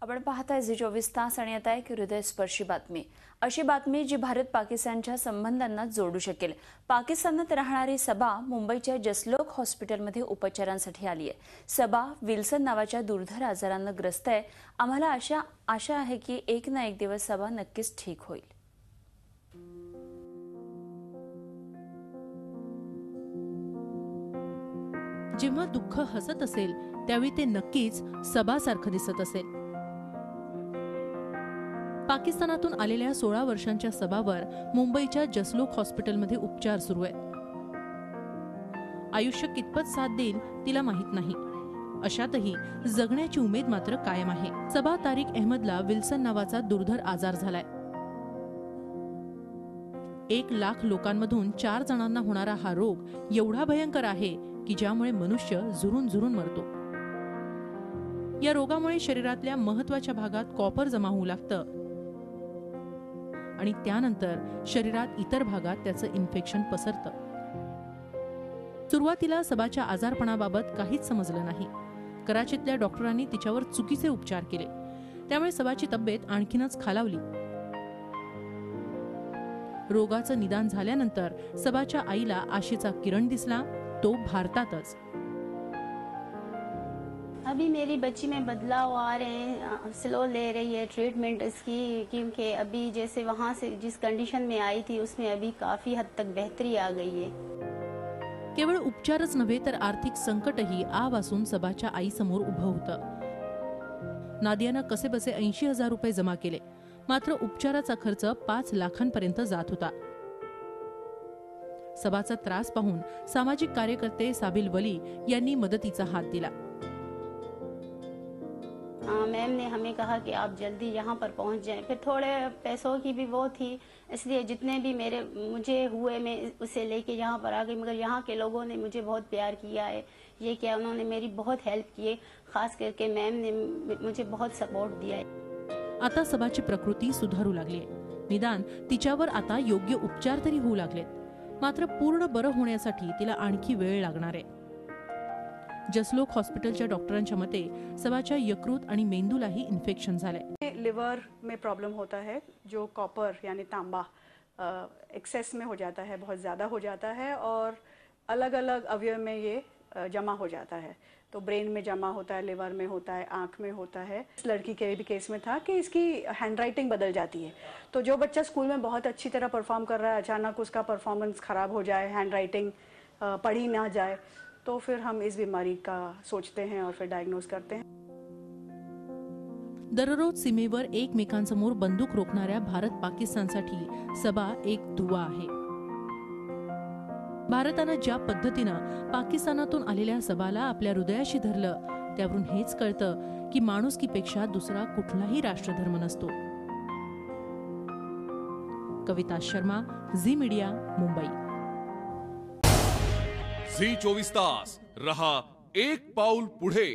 आपण पाहताय झी24 तास आणि आता एक हृदयस्पर्शी बातमी. अशी बातमी जी भारत पाकिस्तानच्या संबंधांना जोडू शकेल. पाकिस्तानात राहणारी सबा मुंबईच्या जसलोक हॉस्पिटलमध्ये उपचारांसाठी आली आहे. सबा विल्सन नावाच्या दुर्धर आजारानं ग्रस्त आहे. आम्हाला आशा आहे की एक ना एक दिवस सबा नक्कीच ठीक होईल. जेव्हा दुःख हसत असेल त्यावेळी ते नक्कीच सबासारखं दिसत असेल. पाकिस्तानातून आलेल्या 16 वर्षांच्या सबावर मुंबईच्या जसलोक हॉस्पिटलमध्ये उपचार सुरू आहेत. आयुष्य कितपत साथ देईल तिला माहित नाही. अशातही जगण्याची उमेद मात्र कायम आहे. सबा तारिक अहमदला विल्सन नावाचा दुर्धर आजार झालाय. 1 लाख लोकांमधून 4 जणांना होणारा हा रोग एवढा भयंकर आहे की ज्यामुळे मनुष्य झुरून झुरून मरतो. या रोगामुळे शरीरातल्या महत्वाच्या भागात कॉपर जमा होऊ लागतं आणि त्यानंतर शरीरात इतर भागात त्याचं इन्फेक्शन पसरतं. सुरुवातीला सबाच्या आजारपणाबाबत काहीच समजलं नाही. कराचीतल्या डॉक्टरांनी तिच्यावर चुकीचे उपचार केले. त्यामुळे सबाची तब्येत आणखीनच खालावली. रोगाचं निदान झाल्यानंतर सबाच्या आईला आशेचा किरण दिसला, तो भारतातच. अभी मेरी बच्ची में बदलाव आ रहे हैं, स्लो ले रही है ट्रीटमेंट इसकी, क्योंकि अभी जैसे वहाँ से जिस कंडीशन में आई थी उसमें अभी काफी हद तक बेहतरी आ गई है. केवळ उपचारच नव्हे तर आर्थिक संकटही आवासून सबाच्या आईसमोर उभं होतं. नादियानं कसेबसे 80,000 रुपये जमा केले. मात्र उपचाराचा खर्च 5 लाखांपर्यंत जात होता. सबाचा त्रास पाहून सामाजिक कार्यकर्ते साबिल वली यांनी मदतीचा हात दिला. मैम ने हमें कहा कि आप जल्दी यहाँ पर पहुँच जाएं. फिर थोड़े पैसों की भी वो थी, इसलिए जितने भी मुझे हुए मैं उसे लेके यहाँ पर आ गई. मगर यहाँ के लोगों ने मुझे बहुत प्यार किया है. ये क्या उन्होंने मेरी बहुत हेल्प की है. खास करके मैम ने मुझे बहुत सपोर्ट दिया है. आता सबाची प्रकृती सुधारू लागली. निदान तिच्यावर आता योग्य उपचार तरी होऊ लागलेत. मात्र पूर्ण बरं होण्यासाठी तिला आणखी वेळ लागणार आहे. जसलोक हॉस्पिटलच्या डॉक्टरांच्या मते सबाच्या यकृत आणि मेंदूलाही इन्फेक्शन झालंय. लिवर में प्रॉब्लम होता है, जो कॉपर यानी तांबा एक्सेस में हो जाता है, बहुत ज़्यादा हो जाता है और अलग अलग अवयव में ये जमा हो जाता है. तो ब्रेन में जमा होता है, लिवर में होता है, आँख में होता है. इस लड़की के भी केस में था कि इसकी हैंडराइटिंग बदल जाती है. तो जो बच्चा स्कूल में बहुत अच्छी तरह परफॉर्म कर रहा है, अचानक उसका परफॉर्मेंस खराब हो जाए, हैंडराइटिंग पढ़ी ना जाए, तो फिर हम इस बीमारी का सोचते हैं और फिर डायग्नोज करते हैं. दररोज सीमेवर एकमेकांसमोर बंदूक रोखणाऱ्या भारत पाकिस्तानसाठी सबा एक दुवा आहे. भारतानं ज्या पद्धतीनं पाकिस्तानातून आलेल्या सबाला आपल्या हृदयाशी धरलं, त्यावरून हेच कळतं की माणुसकीपेक्षा दुसरा कुठलाही राष्ट्रधर्म नसतो. कविता शर्मा, झी मीडिया, मुंबई. झी 24 तास रहा एक पाऊल पुढे.